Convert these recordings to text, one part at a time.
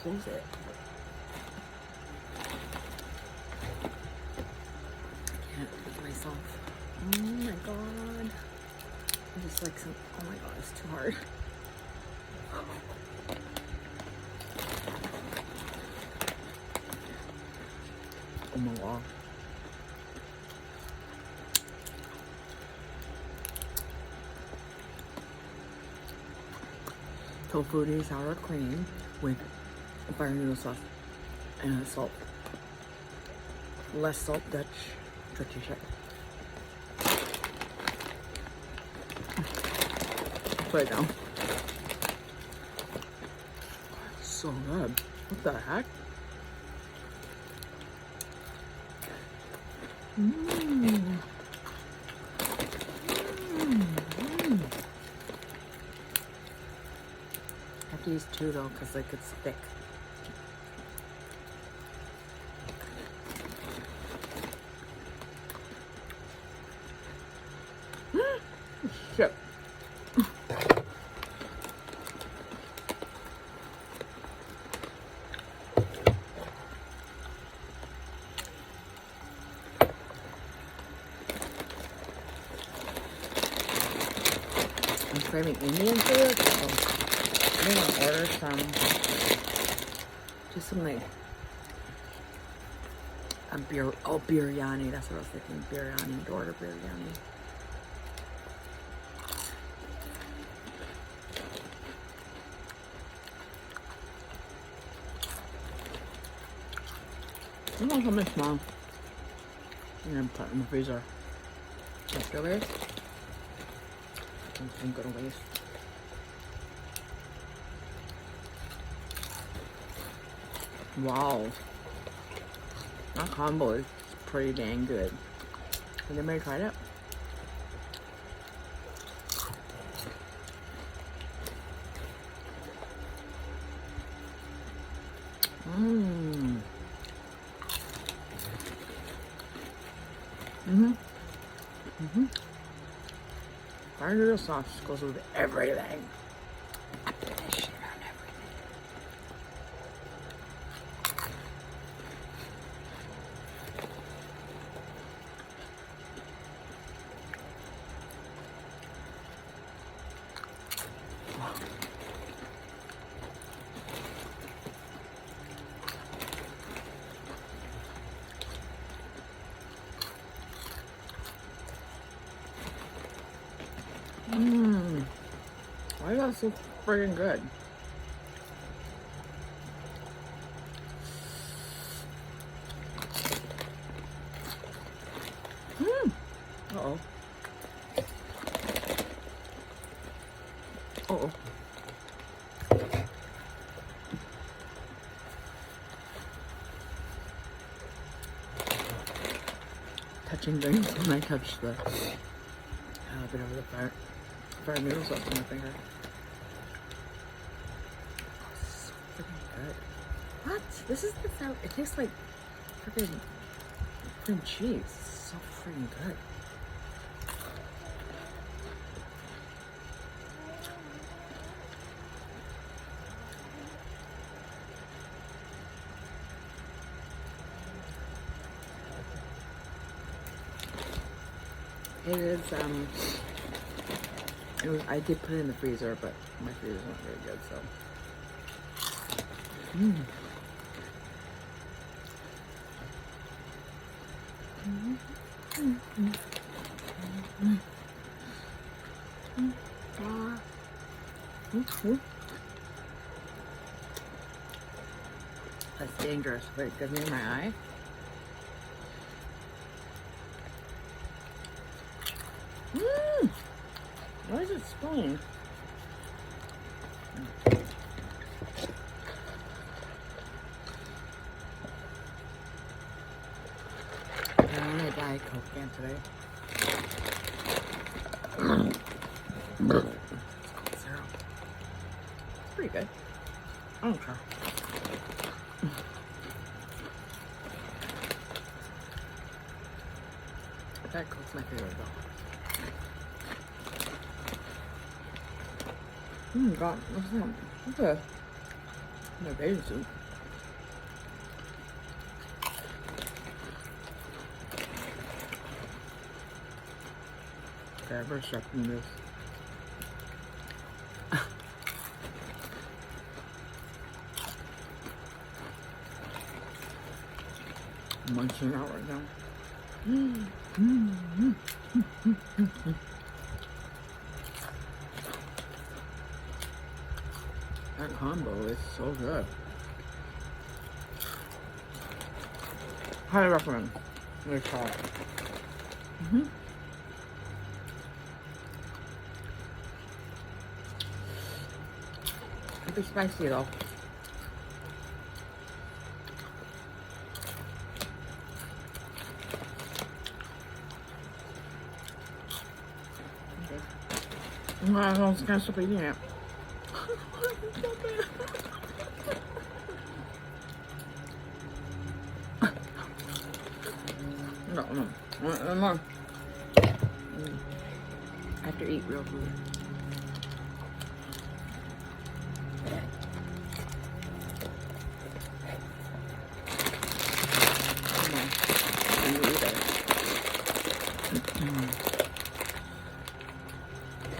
close it. I can't with myself. Oh my god. I just like some, oh my god, it's too hard. Oh my god. Tofu sour cream with fire noodle sauce and salt. Less salt, Dutch tradition. Put it down. So good. What the heck? Mmm. I have to use two though, because like it's thick. Shit. I'm craving Indian food, so I'm gonna order some like biryani. That's what I was thinking. Biryani. To order biryani. I want something small. And then put it in the freezer. Leftovers. I'm gonna waste. Wow. That combo is pretty dang good. Has anybody tried it? Mmm. Fire noodle sauce goes with everything. I put this shit on everything. Why is that so friggin' good? Uh-oh. Uh-oh. Touching things when I touch the bit of the fire noodle sauce on my finger. Oh, so freaking good. What? This is the sour. It tastes like freaking cream cheese. It's so freaking good. It is, I did put it in the freezer, but my freezer's not very good, so. That's dangerous. Wait, get me in my eye. Why is it spilling? I want a Diet Coke can today. It's Coke Zero. It's pretty good. I don't care. Diet Coke's my favorite though. God, what's that? What's that? No baby soup. Okay, I better stop doing this. I'm munching out right now. That combo is so good. Highly recommend. Let's try it. It'd be spicy though. I was gonna stop eating it. No. I have to eat real food. Come on. You eat it.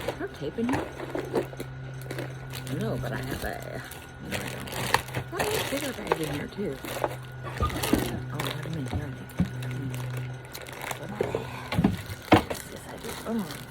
Is there tape in here? No, but I have a... No, I don't. Oh, I have a bigger bag in here, too. Oh, I have them in here, I think. Yes, I do. Oh, nice.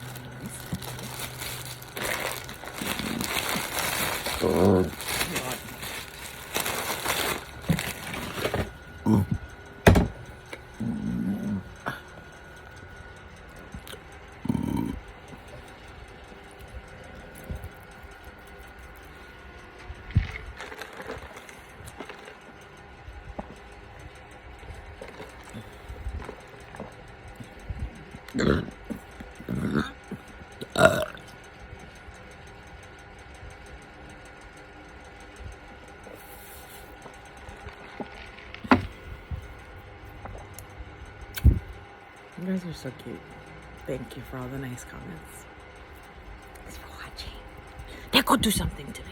You guys are so cute. Thank you for all the nice comments. Thanks for watching. Now go do something today.